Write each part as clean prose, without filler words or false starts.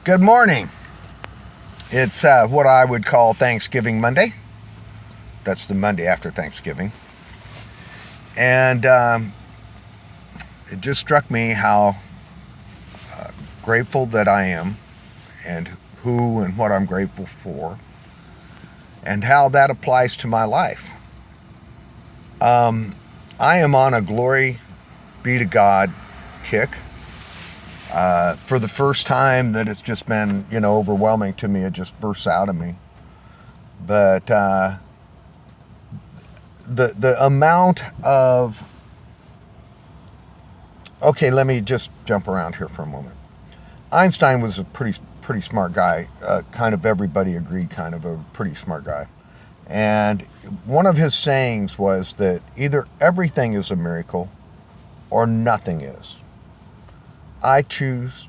Good morning. It's what I would call Thanksgiving Monday. That's the Monday after Thanksgiving. And it just struck me how grateful that I am, and who and what I'm grateful for, and how that applies to my life. I am on a glory be to God kick. For the first time that it's just been, overwhelming to me. It just bursts out of me. But the amount of... Okay, let me just jump around here for a moment. Einstein was a pretty smart guy. Kind of everybody agreed, kind of a pretty smart guy. And one of his sayings was that either everything is a miracle or nothing is. I choose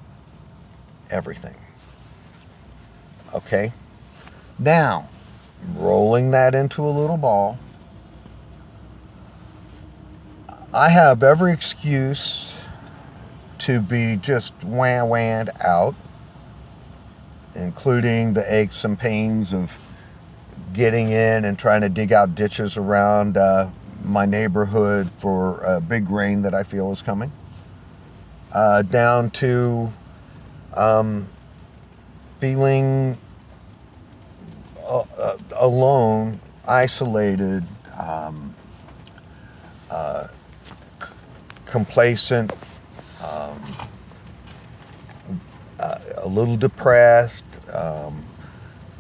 everything. Okay? Now, rolling that into a little ball, I have every excuse to be just whanned out, including the aches and pains of getting in and trying to dig out ditches around my neighborhood for a big rain that I feel is coming. Down to feeling alone, isolated, complacent, a little depressed.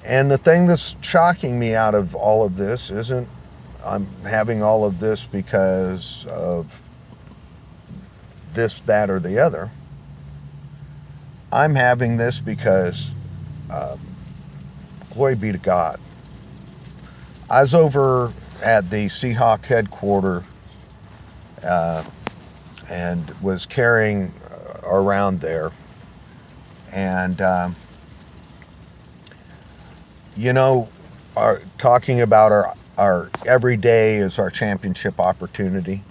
And the thing that's shocking me out of all of this isn't I'm having all of this because of this, that, or the other. I'm having this because, glory be to God. I was over at the Seahawk headquarters and was carrying around there. And, talking about our every day is our championship opportunity.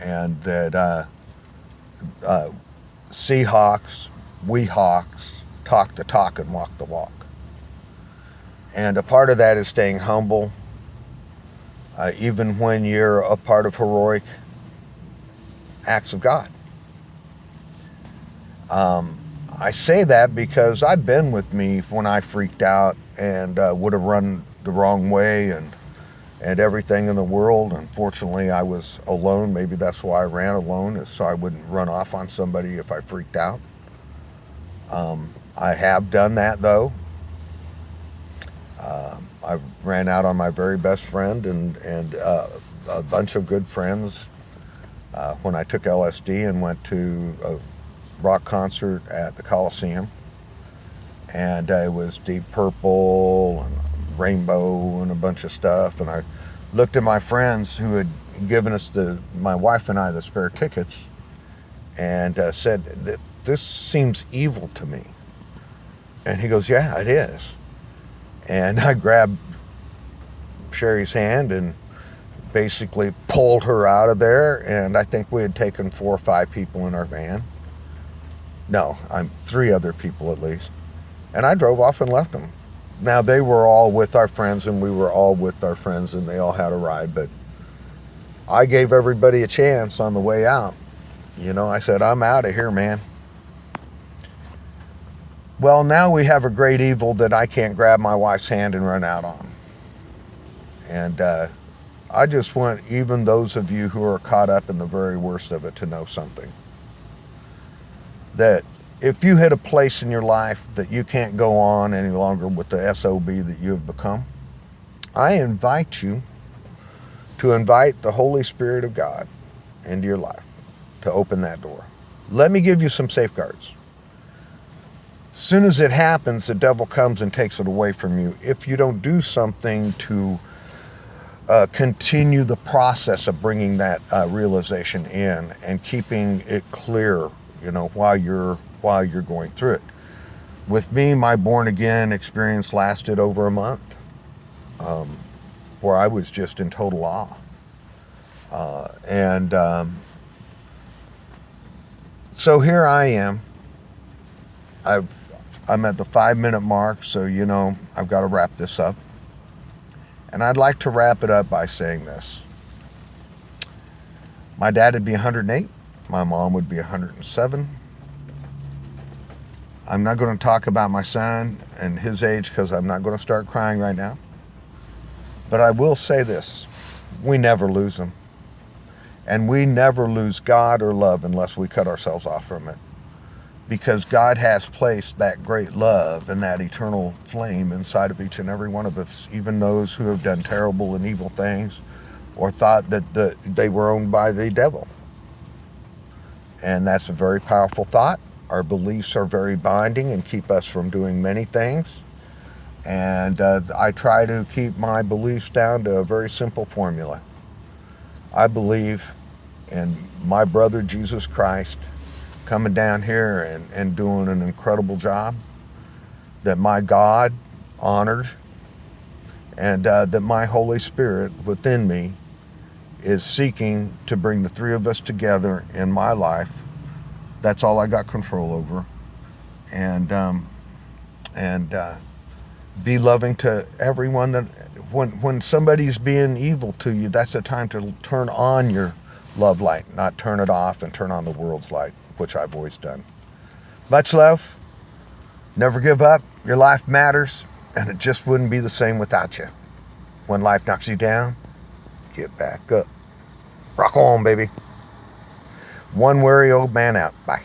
And that Seahawks, we Hawks, talk the talk and walk the walk. And a part of that is staying humble, even when you're a part of heroic acts of God. I say that because I've been with me when I freaked out and would have run the wrong way and everything in the world. Unfortunately, I was alone. Maybe that's why I ran alone, is so I wouldn't run off on somebody if I freaked out. I have done that, though. I ran out on my very best friend and a bunch of good friends when I took LSD and went to a rock concert at the Coliseum. And it was Deep Purple and Rainbow and a bunch of stuff. And I looked at my friends who had given us my wife and I, the spare tickets, and said, "This seems evil to me." And he goes, "Yeah, it is." And I grabbed Sherry's hand and basically pulled her out of there. And I think we had taken 4 or 5 people in our van. No, 3 other people at least. And I drove off and left them. Now, they were all with our friends, and we were all with our friends, and they all had a ride. But I gave everybody a chance on the way out. I said, "I'm out of here, man." Well, now we have a great evil that I can't grab my wife's hand and run out on. And I just want even those of you who are caught up in the very worst of it to know something. That if you hit a place in your life that you can't go on any longer with the SOB that you have become, I invite you to invite the Holy Spirit of God into your life to open that door. Let me give you some safeguards. As soon as it happens, the devil comes and takes it away from you if you don't do something to continue the process of bringing that realization in and keeping it clear, while you're going through it. With me, my born again experience lasted over a month, where I was just in total awe. So here I am, I'm at the 5-minute mark, so you know I've got to wrap this up. And I'd like to wrap it up by saying this. My dad would be 108. My mom would be 107. I'm not going to talk about my son and his age because I'm not going to start crying right now. But I will say this. We never lose them. And we never lose God or love unless we cut ourselves off from it. Because God has placed that great love and that eternal flame inside of each and every one of us, even those who have done terrible and evil things or thought that they were owned by the devil. And that's a very powerful thought. Our beliefs are very binding and keep us from doing many things. And I try to keep my beliefs down to a very simple formula. I believe in my brother Jesus Christ coming down here and doing an incredible job that my God honored, and that my Holy Spirit within me is seeking to bring the three of us together in my life. That's all I got control over. And be loving to everyone. That when somebody's being evil to you, that's the time to turn on your love light, not turn it off and turn on the world's light, which I've always done. Much love. Never give up. Your life matters, and it just wouldn't be the same without you. When life knocks you down, get back up. Rock on, baby. One wary old man out. Bye.